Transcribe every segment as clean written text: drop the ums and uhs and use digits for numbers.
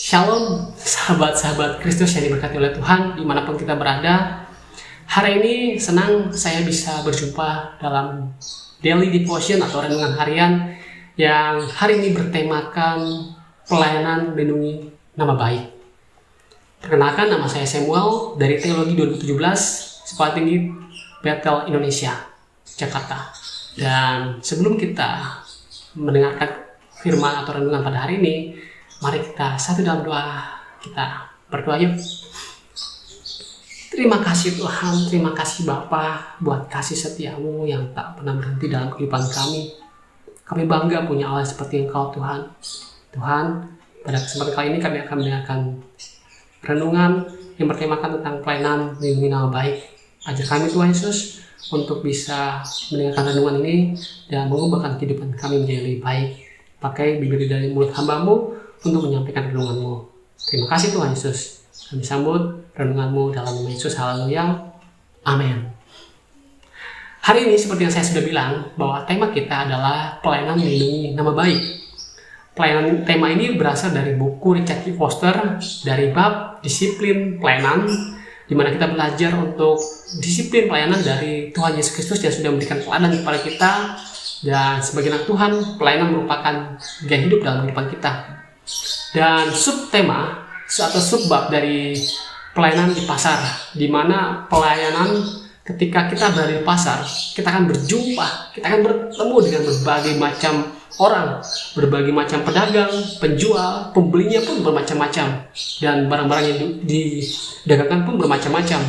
Shalom sahabat-sahabat Kristus yang diberkati oleh Tuhan dimanapun kita berada. Hari ini senang saya bisa berjumpa dalam Daily Devotion atau renungan harian yang hari ini bertemakan pelayanan melindungi nama baik. Perkenalkan, nama saya Samuel dari Teologi 2017, Sekolah Tinggi Bethel Indonesia, Jakarta. Dan sebelum kita mendengarkan firman atau renungan pada hari ini, mari kita satu dalam doa. Kita berdoa yuk. Terima kasih Tuhan, terima kasih Bapa buat kasih setiamu yang tak pernah berhenti dalam kehidupan kami. Kami bangga punya Allah seperti Engkau Tuhan. Tuhan, pada kesempatan kali ini kami akan mendengarkan renungan yang bertemakan tentang pelayanan melindungi nama baik. Ajar kami Tuhan Yesus untuk bisa mendengarkan renungan ini dan mengubahkan kehidupan kami menjadi lebih baik. Pakai bibir dari mulut hamba-Mu untuk menyampaikan renungan-Mu. Terima kasih Tuhan Yesus. Kami sambut renungan-Mu dalam nama Yesus. Haleluya. Amin. Hari ini seperti yang saya sudah bilang bahwa tema kita adalah pelayanan melindungi nama baik. Tema ini berasal dari buku Richard T. Foster dari bab disiplin pelayanan, di mana kita belajar untuk disiplin pelayanan dari Tuhan Yesus Kristus yang sudah memberikan teladan kepada kita. Dan sebagai anak Tuhan, pelayanan merupakan gaya hidup dalam kehidupan kita. Dan subtema atau subbab dari pelayanan di pasar, di mana pelayanan ketika kita berada di pasar, kita akan berjumpa, kita akan bertemu dengan berbagai macam orang, berbagai macam pedagang, penjual, pembelinya pun bermacam-macam, dan barang-barang yang didagangkan pun bermacam-macam.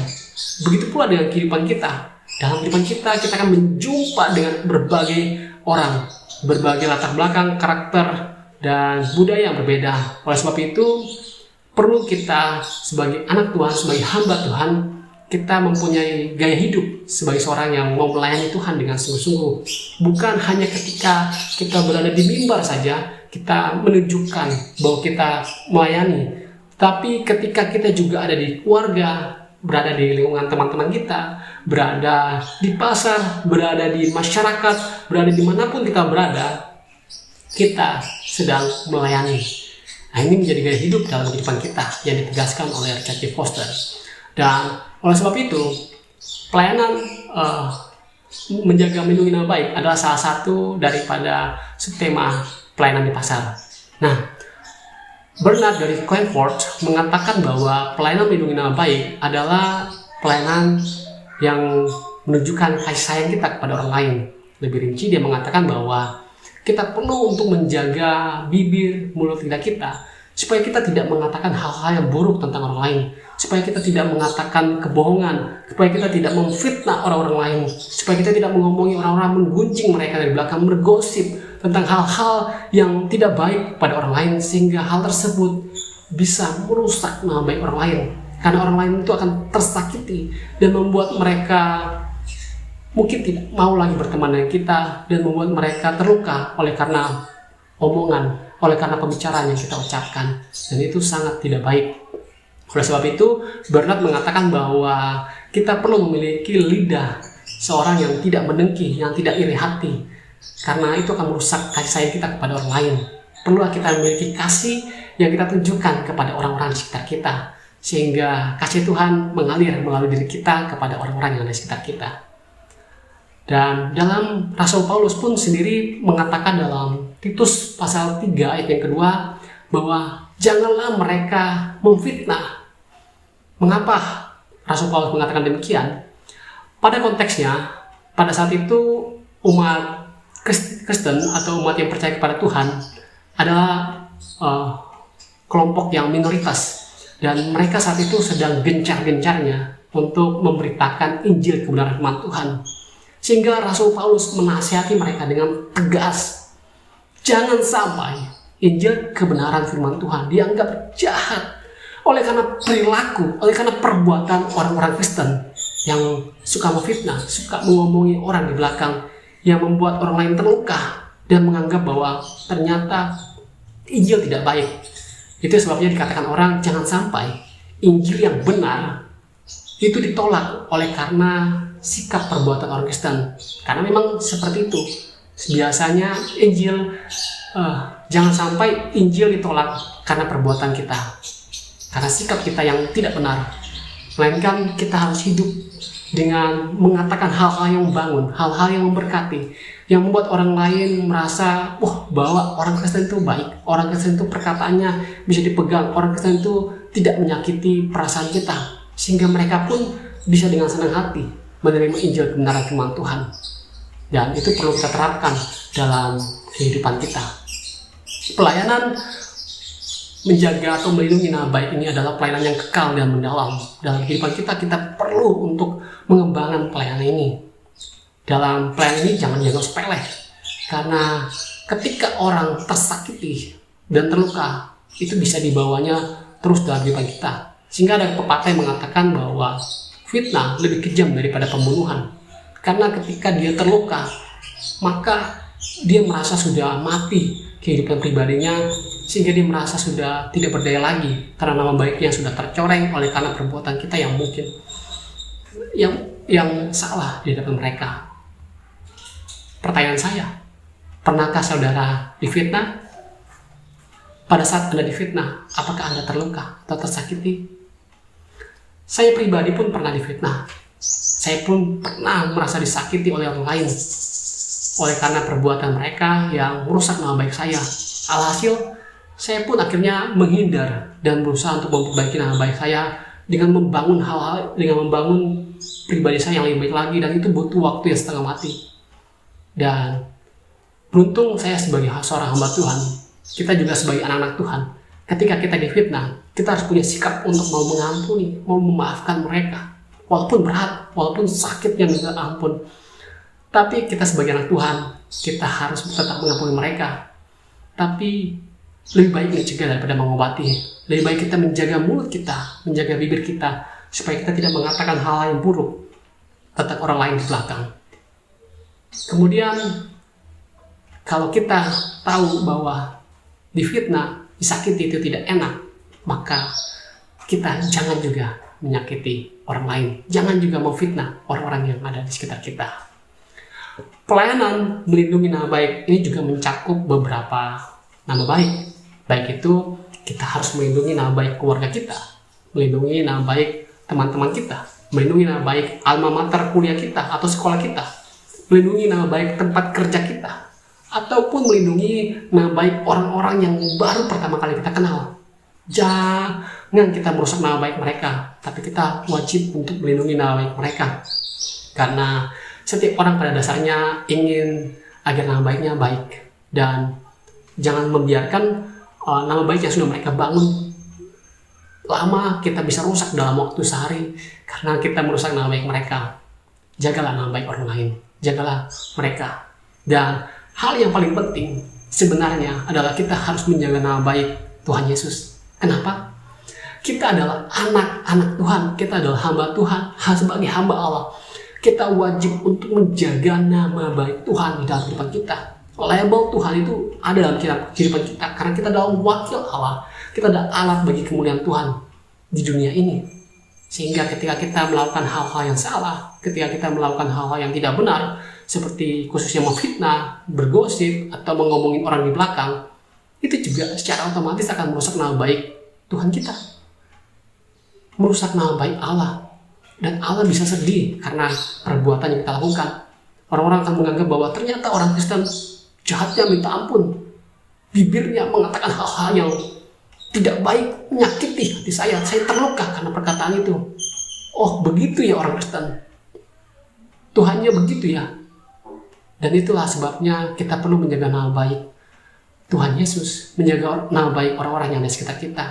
Begitu pula dengan kehidupan kita. Dalam kehidupan kita akan menjumpa dengan berbagai orang, berbagai latar belakang, karakter, dan budaya yang berbeda. Oleh sebab itu, perlu kita sebagai anak Tuhan, sebagai hamba Tuhan, kita mempunyai gaya hidup sebagai seorang yang mau melayani Tuhan dengan sungguh-sungguh. Bukan hanya ketika kita berada di mimbar saja, kita menunjukkan bahwa kita melayani. Tapi ketika kita juga ada di keluarga, berada di lingkungan teman-teman kita, berada di pasar, berada di masyarakat, berada dimanapun kita berada, kita sedang melayani. Nah, ini menjadi gaya hidup dalam kehidupan kita yang ditegaskan oleh Richard T. Foster. Dan oleh sebab itu, pelayanan menjaga melindungi nama baik adalah salah satu daripada subtema pelayanan di pasar. Nah, Bernard dari Coenford mengatakan bahwa pelayanan melindungi nama baik adalah pelayanan yang menunjukkan kasih sayang kita kepada orang lain. Lebih rinci, dia mengatakan bahwa kita perlu untuk menjaga bibir, mulut, lidah kita supaya kita tidak mengatakan hal-hal yang buruk tentang orang lain, supaya kita tidak mengatakan kebohongan, supaya kita tidak memfitnah orang-orang lain, supaya kita tidak mengomongi orang-orang, menggunjing mereka dari belakang, bergosip tentang hal-hal yang tidak baik pada orang lain, sehingga hal tersebut bisa merusak nama baik orang lain. Karena orang lain itu akan tersakiti dan membuat mereka mungkin tidak mau lagi berteman dengan kita, dan membuat mereka terluka oleh karena omongan, oleh karena pembicaraan yang kita ucapkan. Dan itu sangat tidak baik. Oleh sebab itu, Bernard mengatakan bahwa kita perlu memiliki lidah seorang yang tidak mendengki, yang tidak iri hati, karena itu akan merusak kasih sayang kita kepada orang lain. Perlulah kita memiliki kasih yang kita tunjukkan kepada orang-orang di sekitar kita, sehingga kasih Tuhan mengalir melalui diri kita kepada orang-orang yang ada di sekitar kita. Dan dalam Rasul Paulus pun sendiri mengatakan dalam Titus pasal 3 ayat yang kedua bahwa janganlah mereka memfitnah. Mengapa Rasul Paulus mengatakan demikian? Pada konteksnya, pada saat itu umat Kristen atau umat yang percaya kepada Tuhan adalah kelompok yang minoritas, dan mereka saat itu sedang gencar-gencarnya untuk memberitakan Injil kebenaran firman Tuhan. Sehingga Rasul Paulus menasihati mereka dengan tegas, jangan sampai Injil kebenaran firman Tuhan dianggap jahat oleh karena perilaku, oleh karena perbuatan orang-orang Kristen yang suka memfitnah, suka mengomongi orang di belakang, yang membuat orang lain terluka dan menganggap bahwa ternyata Injil tidak baik. Itu sebabnya dikatakan orang jangan sampai Injil yang benar itu ditolak oleh karena sikap perbuatan orang Kristen. Karena memang seperti itu. Biasanya Injil jangan sampai Injil ditolak karena perbuatan kita, karena sikap kita yang tidak benar, melainkan kita harus hidup dengan mengatakan hal-hal yang membangun, hal-hal yang memberkati, yang membuat orang lain merasa, bahwa orang Kristen itu baik, orang Kristen itu perkataannya bisa dipegang, orang Kristen itu tidak menyakiti perasaan kita, sehingga mereka pun bisa dengan senang hati menerima Injil kebenaran firman Tuhan. Dan itu perlu kita terapkan dalam kehidupan kita. Pelayanan menjaga atau melindungi nama baik ini adalah pelayanan yang kekal dan mendalam. Dalam kehidupan kita perlu untuk mengembangkan pelayanan ini. Dalam pelayanan ini jangan dianggap sepele, karena ketika orang tersakiti dan terluka, itu bisa dibawanya terus dalam kehidupan kita. Sehingga ada pepatah yang mengatakan bahwa fitnah lebih kejam daripada pembunuhan. Karena ketika dia terluka, maka dia merasa sudah mati kehidupan pribadinya, sehingga dia merasa sudah tidak berdaya lagi karena nama baiknya sudah tercoreng oleh karena perbuatan kita yang mungkin yang salah di hadapan mereka. Pertanyaan saya, pernahkah saudara difitnah? Pada saat Anda difitnah, apakah Anda terluka atau tersakiti? Saya pribadi pun pernah difitnah. Saya pun pernah merasa disakiti oleh orang lain oleh karena perbuatan mereka yang merusak nama baik saya. Alhasil, saya pun akhirnya menghindar dan berusaha untuk memperbaiki nama baik saya dengan membangun membangun pribadi saya yang lebih baik lagi, dan itu butuh waktu yang setengah mati. Dan beruntung saya sebagai seorang hamba Tuhan, kita juga sebagai anak-anak Tuhan, ketika kita difitnah, kita harus punya sikap untuk mau mengampuni, mau memaafkan mereka. Walaupun berat, walaupun sakitnya minta ampun. Tapi kita sebagai anak Tuhan, kita harus tetap mengampuni mereka. Tapi lebih baik mencegah daripada mengobati. Lebih baik kita menjaga mulut kita, menjaga bibir kita, supaya kita tidak mengatakan hal yang buruk tentang orang lain di belakang. Kemudian, kalau kita tahu bahwa difitnah, disakiti itu tidak enak, maka kita jangan juga menyakiti orang lain. Jangan juga memfitnah orang-orang yang ada di sekitar kita. Pelayanan melindungi nama baik ini juga mencakup beberapa nama baik. Baik itu kita harus melindungi nama baik keluarga kita, melindungi nama baik teman-teman kita, melindungi nama baik alma mater kuliah kita atau sekolah kita, melindungi nama baik tempat kerja kita, ataupun melindungi nama baik orang-orang yang baru pertama kali kita kenal. Jangan kita merusak nama baik mereka, tapi kita wajib untuk melindungi nama baik mereka. Karena setiap orang pada dasarnya ingin agar nama baiknya baik, dan jangan membiarkan nama baik yang sudah mereka bangun lama kita bisa rusak dalam waktu sehari karena kita merusak nama baik mereka. Jagalah nama baik orang lain, jagalah mereka. Dan hal yang paling penting sebenarnya adalah kita harus menjaga nama baik Tuhan Yesus. Kenapa? Kita adalah anak-anak Tuhan, kita adalah hamba Tuhan. Sebagai hamba Allah, kita wajib untuk menjaga nama baik Tuhan di dalam kehidupan kita. Label Tuhan itu ada dalam kehidupan kita karena kita adalah wakil Allah. Kita adalah alat bagi kemuliaan Tuhan di dunia ini. Sehingga ketika kita melakukan hal-hal yang salah, ketika kita melakukan hal-hal yang tidak benar, seperti khususnya memfitnah, bergosip, atau mengomongin orang di belakang, itu juga secara otomatis akan merusak nama baik Tuhan kita, merusak nama baik Allah. Dan Allah bisa sedih karena perbuatan yang kita lakukan. Orang-orang akan menganggap bahwa ternyata orang Kristen jahatnya minta ampun, bibirnya mengatakan hal-hal yang tidak baik, menyakiti hati saya terluka karena perkataan itu. Oh, begitu ya orang Kristen, Tuhannya begitu ya. Dan itulah sebabnya kita perlu menjaga nama baik Tuhan Yesus, menjaga nama baik orang-orang yang ada di sekitar kita.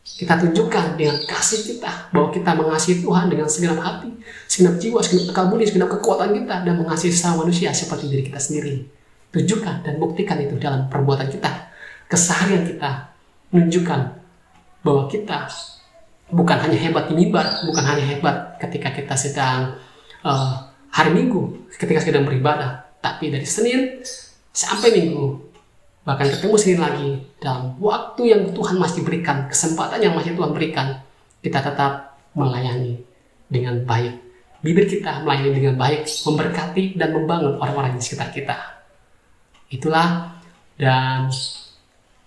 Kita tunjukkan dengan kasih kita bahwa kita mengasihi Tuhan dengan segenap hati, segenap jiwa, segenap akal budi, segenap kekuatan kita, dan mengasihi sesama manusia seperti diri kita sendiri. Tunjukkan dan buktikan itu dalam perbuatan kita, keseharian kita. Menunjukkan bahwa kita bukan hanya hebat di mimbar, bukan hanya hebat ketika kita sedang hari Minggu, ketika sedang beribadah, tapi dari Senin sampai Minggu, bahkan ketemu Senin lagi, dalam waktu yang Tuhan masih berikan, kesempatan yang masih Tuhan berikan, kita tetap melayani dengan baik. Bibir kita melayani dengan baik, memberkati dan membangun orang-orang di sekitar kita. Itulah, dan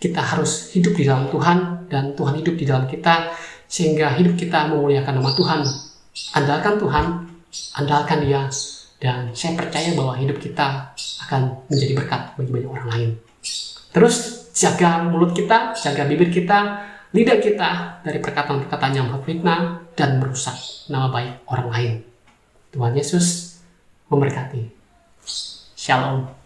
kita harus hidup di dalam Tuhan dan Tuhan hidup di dalam kita, sehingga hidup kita memuliakan nama Tuhan. Andalkan Tuhan, andalkan Dia, dan saya percaya bahwa hidup kita akan menjadi berkat bagi banyak orang lain. Terus jaga mulut kita, jaga bibir kita, lidah kita dari perkataan-perkataan yang memfitnah dan merusak nama baik orang lain. Tuhan Yesus memberkati. Shalom.